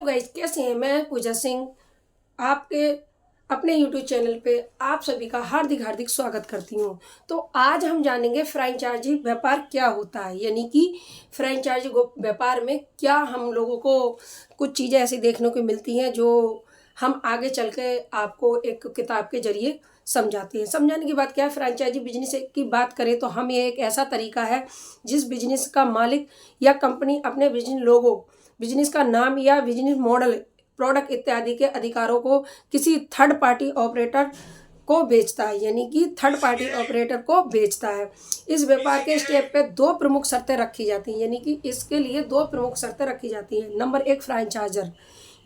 Guys, कैसे हैं? मैं पूजा सिंह आपके अपने YouTube चैनल पे आप सभी का हार्दिक हार्दिक स्वागत करती हूँ। तो आज हम जानेंगे फ्रेंचाइजी व्यापार क्या होता है, यानी कि फ्रेंचाइजी व्यापार में क्या हम लोगों को कुछ चीज़ें ऐसी देखने को मिलती हैं जो हम आगे चल के आपको एक किताब के जरिए समझाते हैं। समझाने की बात क्या है, फ्रेंचाइजी बिजनेस की बात करें तो हम ये एक ऐसा तरीका है जिस बिजनेस का मालिक या कंपनी अपने बिजनेस लोगो, बिजनेस का नाम या बिजनेस मॉडल, प्रोडक्ट इत्यादि के अधिकारों को किसी थर्ड पार्टी ऑपरेटर को बेचता है, यानी कि थर्ड पार्टी ऑपरेटर को बेचता है। इस व्यापार के स्टेप पे दो प्रमुख शर्तें रखी जाती हैं, यानी कि इसके लिए दो प्रमुख शर्तें रखी जाती हैं। नंबर एक, फ्रेंचाइजर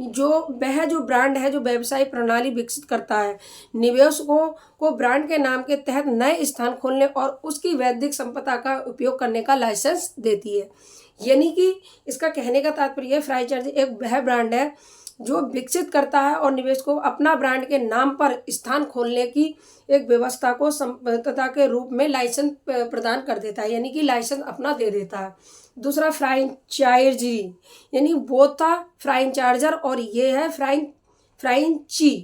जो ब्रांड है, जो व्यवसाय प्रणाली विकसित करता है, निवेशकों को ब्रांड के नाम के तहत नए स्थान खोलने और उसकी वैश्विक संपदा का उपयोग करने का लाइसेंस देती है। यानी कि इसका कहने का तात्पर्य, फ्रेंचाइजी एक वह ब्रांड है जो विकसित करता है और निवेशकों को अपना ब्रांड के नाम पर स्थान खोलने की एक व्यवस्था को संपदा के रूप में लाइसेंस प्रदान कर देता है, यानी कि लाइसेंस अपना दे देता है। दूसरा, फ्रेंचाइजी, यानी वो था फ्रेंचाइजर और ये है फ्रेंची,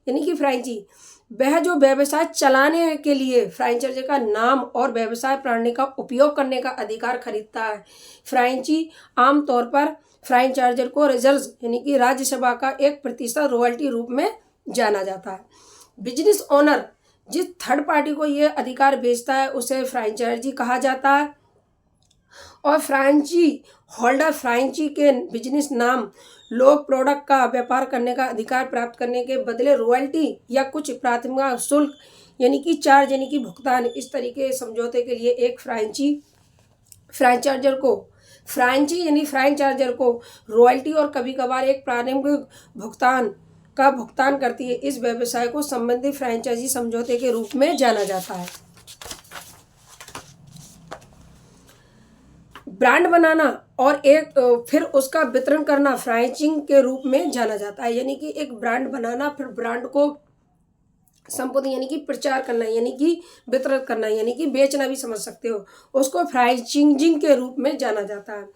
यानी कि फ्रेंची वह जो व्यवसाय चलाने के लिए फ्रेंचाइजी का नाम और व्यवसाय प्रणाली का उपयोग करने का अधिकार खरीदता है। फ्रेंची आमतौर पर फ्रेंचाइजर को रिजर्व, यानी कि राज्यसभा का 1% रॉयल्टी रूप में जाना जाता है। बिजनेस ओनर जिस थर्ड पार्टी को ये अधिकार बेचता है उसे फ्रेंचाइजी कहा जाता है, और फ्रेंची होल्डर फ्रेंची के बिजनेस नाम, लोग प्रोडक्ट का व्यापार करने का अधिकार प्राप्त करने के बदले रॉयल्टी या कुछ प्राथमिक शुल्क, यानी कि चार्ज, यानी कि भुगतान, इस तरीके समझौते के लिए एक फ्रेंचाइजर को रॉयल्टी और कभी कभार एक प्रारंभिक भुगतान करती है। इस व्यवसाय को संबंधित फ्रेंचाइजी समझौते के रूप में जाना जाता है। ब्रांड बनाना और फिर उसका वितरण करना फ्रेंचाइजिंग के रूप में जाना जाता है, यानी कि एक ब्रांड बनाना, फिर ब्रांड को संपत्ति, यानी कि प्रचार करना, यानी कि वितरण करना, यानी कि बेचना भी समझ सकते हो, उसको फ्रेंचाइजिंग के रूप में जाना जाता है।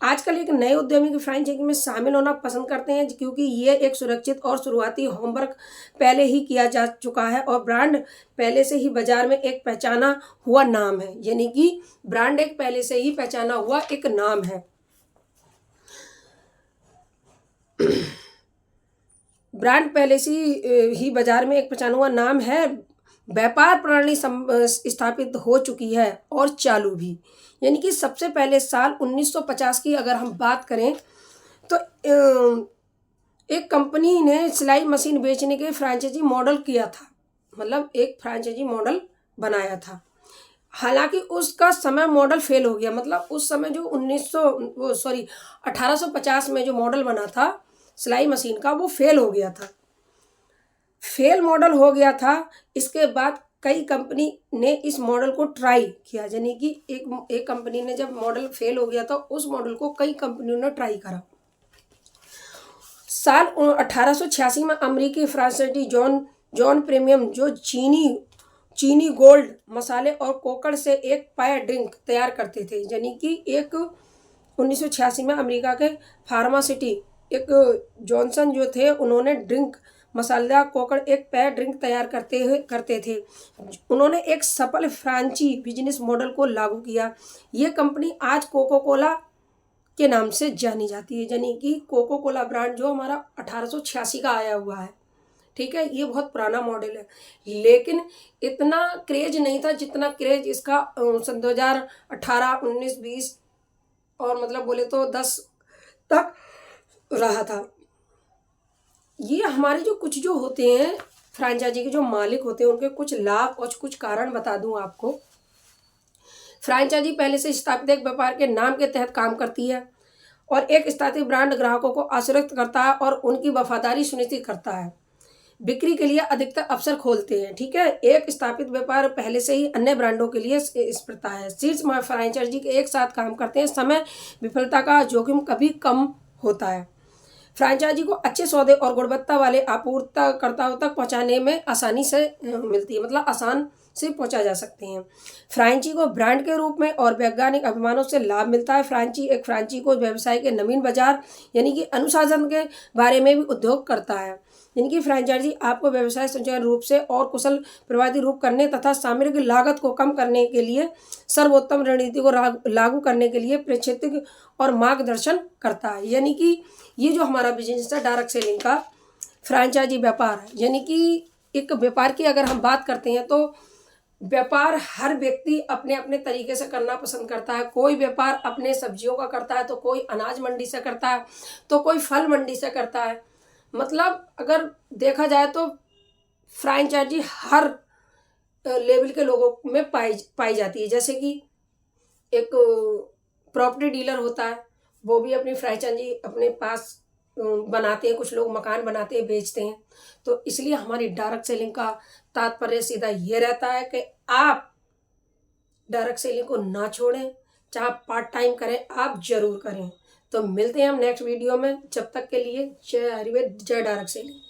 आजकल एक नए उद्यमी की फ्रेंचाइजिंग में शामिल होना पसंद करते हैं क्योंकि ये एक सुरक्षित और शुरुआती होमवर्क पहले ही किया जा चुका है और ब्रांड पहले से ही बाजार में एक पहचाना हुआ नाम है, यानी कि ब्रांड एक पहले से ही पहचाना हुआ एक नाम है। ब्रांड पहले से ही बाजार में एक पहचाना हुआ नाम है, व्यापार प्रणाली स्थापित हो चुकी है और चालू भी। यानी कि सबसे पहले साल 1950 की अगर हम बात करें तो एक कंपनी ने सिलाई मशीन बेचने के फ्रेंचाइजी मॉडल किया था, मतलब एक फ्रेंचाइजी मॉडल बनाया था। हालांकि उसका समय मॉडल फेल हो गया, मतलब उस समय जो 1850 में जो मॉडल बना था सिलाई मशीन का, वो फेल हो गया था, फेल मॉडल हो गया था। इसके बाद कई कंपनी ने इस मॉडल को ट्राई किया, यानी कि एक कंपनी ने जब मॉडल फेल हो गया था उस मॉडल को कई कंपनियों ने ट्राई करा। साल 1886 में अमेरिकी फ्रांसीसी जॉन प्रीमियम जो चीनी गोल्ड मसाले और कोकड़ से एक पेय ड्रिंक तैयार करते थे, यानी कि 1986 में अमेरिका के फार्मासिटी एक जॉनसन जो थे, उन्होंने ड्रिंक मसालेदार कोकड़ एक पेय ड्रिंक तैयार करते थे। उन्होंने एक सफल फ्रांची बिजनेस मॉडल को लागू किया। ये कंपनी आज कोको कोला के नाम से जानी जाती है, यानी कि कोको कोला ब्रांड जो हमारा 1886 का आया हुआ है, ठीक है। ये बहुत पुराना मॉडल है, लेकिन इतना क्रेज नहीं था जितना क्रेज इसका सन 2018, 19, 20 और मतलब बोले तो 10 तक रहा था। ये हमारे जो कुछ जो होते हैं फ्रेंचाइजी के जो मालिक होते हैं उनके कुछ लाभ और कुछ कारण बता दूं आपको। फ्रेंचाइजी पहले से स्थापित एक व्यापार के नाम के तहत काम करती है और एक स्थापित ब्रांड ग्राहकों को आश्वस्त करता है और उनकी वफादारी सुनिश्चित करता है। बिक्री के लिए अधिकतर अवसर खोलते हैं, ठीक है। एक स्थापित व्यापार पहले से ही अन्य ब्रांडों के लिए स्पर्धा है। शीर्ष फ्रेंचाइजी के एक साथ काम करते हैं, समय विफलता का जोखिम कभी कम होता है। फ्रेंचाइजी को अच्छे सौदे और गुणवत्ता वाले आपूर्तिकर्ताओं तक पहुंचाने में आसानी से मिलती है, मतलब आसान से पहुंचा जा सकते हैं। फ्रेंचाइजी को ब्रांड के रूप में और वैज्ञानिक अभिमानों से लाभ मिलता है। फ्रेंचाइजी को व्यवसाय के नवीन बाजार यानी कि अनुशासन के बारे में भी उद्योग करता है। यानी कि फ्रेंचाइजी आपको व्यवसाय सुचारू रूप से और कुशल प्रभावी रूप करने तथा सामग्री की लागत को कम करने के लिए सर्वोत्तम रणनीति को लागू करने के लिए प्रशिक्षित और मार्गदर्शन करता है। यानी कि ये जो हमारा बिजनेस है डायरेक्ट सेलिंग का, फ्रेंचाइजी व्यापार, यानी कि एक व्यापार की अगर हम बात करते हैं तो व्यापार हर व्यक्ति अपने अपने तरीके से करना पसंद करता है। कोई व्यापार अपने सब्जियों का करता है, तो कोई अनाज मंडी से करता है, तो कोई फल मंडी से करता है। मतलब अगर देखा जाए तो फ्रेंचाइजी हर लेवल के लोगों में पाई जाती है। जैसे कि एक प्रॉपर्टी डीलर होता है, वो भी अपनी फ्रेंचाइजी अपने पास बनाते हैं, कुछ लोग मकान बनाते हैं, बेचते हैं। तो इसलिए हमारी डायरेक्ट सेलिंग का तात्पर्य सीधा ये रहता है कि आप डायरेक्ट सेलिंग को ना छोड़ें, चाहे पार्ट टाइम करें, आप जरूर करें। तो मिलते हैं हम नेक्स्ट वीडियो में। जब तक के लिए जय हरिवेद, जय डायरेक्ट सेलिंग।